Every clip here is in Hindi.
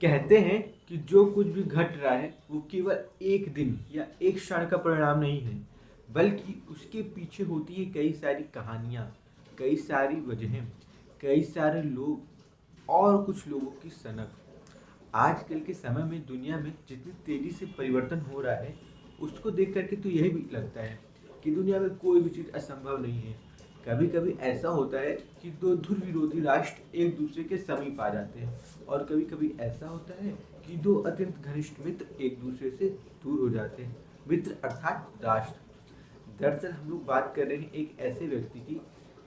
कहते हैं कि जो कुछ भी घट रहा है वो केवल एक दिन या एक क्षण का परिणाम नहीं है, बल्कि उसके पीछे होती है कई सारी कहानियाँ, कई सारी वजहें, कई सारे लोग और कुछ लोगों की सनक। आजकल के समय में दुनिया में जितनी तेजी से परिवर्तन हो रहा है, उसको देख करके तो यही भी लगता है कि दुनिया में कोई भी चीज़ असंभव नहीं है। कभी कभी ऐसा होता है कि दो ध्रुव विरोधी राष्ट्र एक दूसरे के समीप आ जाते हैं, और कभी कभी ऐसा होता है कि दो अत्यंत घनिष्ठ मित्र एक दूसरे से दूर हो जाते हैं। मित्र अर्थात राष्ट्र। दरअसल हम लोग बात कर रहे हैं एक ऐसे व्यक्ति की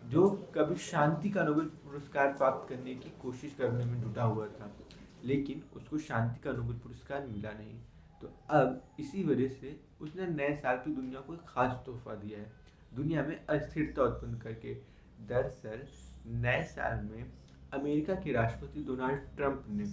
जो कभी शांति का नोबेल पुरस्कार प्राप्त करने की कोशिश करने में जुटा हुआ था, लेकिन उसको शांति का नोबेल पुरस्कार मिला नहीं। तो अब इसी वजह से उसने नए साल की दुनिया को एक खास तोहफा दिया है, दुनिया में अस्थिरता उत्पन्न करके। दरअसल नए साल में अमेरिका के राष्ट्रपति डोनाल्ड ट्रंप ने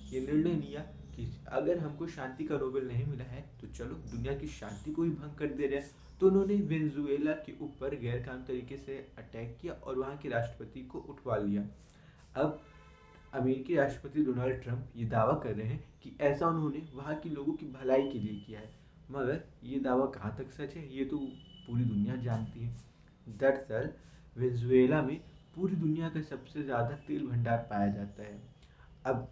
ये निर्णय लिया कि अगर हमको शांति का नोबेल नहीं मिला है तो चलो दुनिया की शांति को ही भंग कर दे रहे हैं। तो उन्होंने वेनेजुएला के ऊपर गैरकानूनी तरीके से अटैक किया और वहाँ के राष्ट्रपति को उठवा लिया। अब अमेरिकी राष्ट्रपति डोनाल्ड ट्रंप ये दावा कर रहे हैं कि ऐसा उन्होंने वहाँ के लोगों की भलाई के लिए किया है, मगर ये दावा कहाँ तक सच है ये तो पूरी दुनिया जानती है। दरअसल वेनेजुएला में पूरी दुनिया का सबसे ज़्यादा तेल भंडार पाया जाता है। अब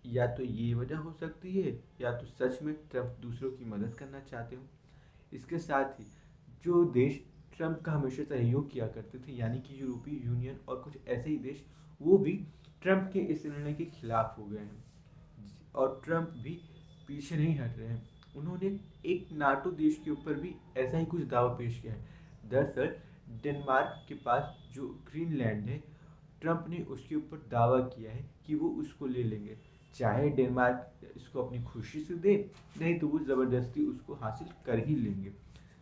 या तो ये वजह हो सकती है, या तो सच में ट्रंप दूसरों की मदद करना चाहते हो। इसके साथ ही जो देश ट्रंप का हमेशा सहयोग किया करते थे, यानी कि यूरोपीय यूनियन और कुछ ऐसे ही देश, वो भी ट्रंप के इस निर्णय के खिलाफ हो गए हैं। और ट्रंप भी पीछे नहीं हट रहे हैं। उन्होंने एक नाटो देश के ऊपर भी ऐसा ही कुछ दावा पेश किया है। दरअसल डेनमार्क के पास जो ग्रीनलैंड है, ट्रंप ने उसके ऊपर दावा किया है कि वो उसको ले लेंगे, चाहे डेनमार्क इसको अपनी खुशी से दे, नहीं तो वो ज़बरदस्ती उसको हासिल कर ही लेंगे।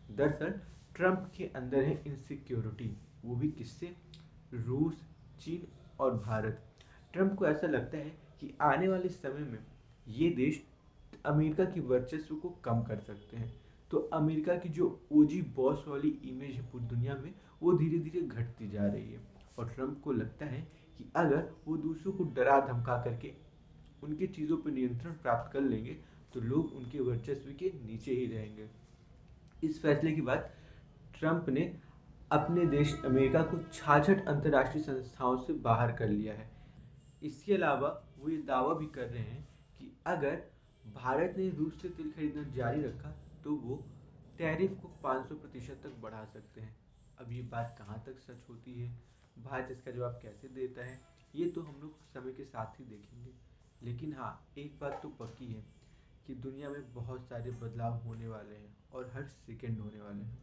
दरअसल ट्रंप के अंदर है इनसिक्योरिटी, वो भी किससे? रूस, चीन और भारत। ट्रंप को ऐसा लगता है कि आने वाले समय में ये देश अमेरिका की वर्चस्व को कम कर सकते हैं। तो अमेरिका की जो ओजी बॉस वाली इमेज है पूरी दुनिया में, वो धीरे धीरे घटती जा रही है। और ट्रंप को लगता है कि अगर वो दूसरों को डरा धमका करके उनकी चीज़ों पर नियंत्रण प्राप्त कर लेंगे तो लोग उनके वर्चस्व के नीचे ही रहेंगे। इस फैसले के बाद ट्रंप ने अपने देश अमेरिका को 66 अंतर्राष्ट्रीय संस्थाओं से बाहर कर लिया है। इसके अलावा वो ये दावा भी कर रहे हैं कि अगर भारत ने रूस से तेल खरीदना जारी रखा तो वो टैरिफ को 500% तक बढ़ा सकते हैं। अब ये बात कहाँ तक सच होती है, भारत इसका जवाब कैसे देता है, ये तो हम लोग समय के साथ ही देखेंगे। लेकिन हाँ, एक बात तो पक्की है कि दुनिया में बहुत सारे बदलाव होने वाले हैं और हर सेकंड होने वाले हैं।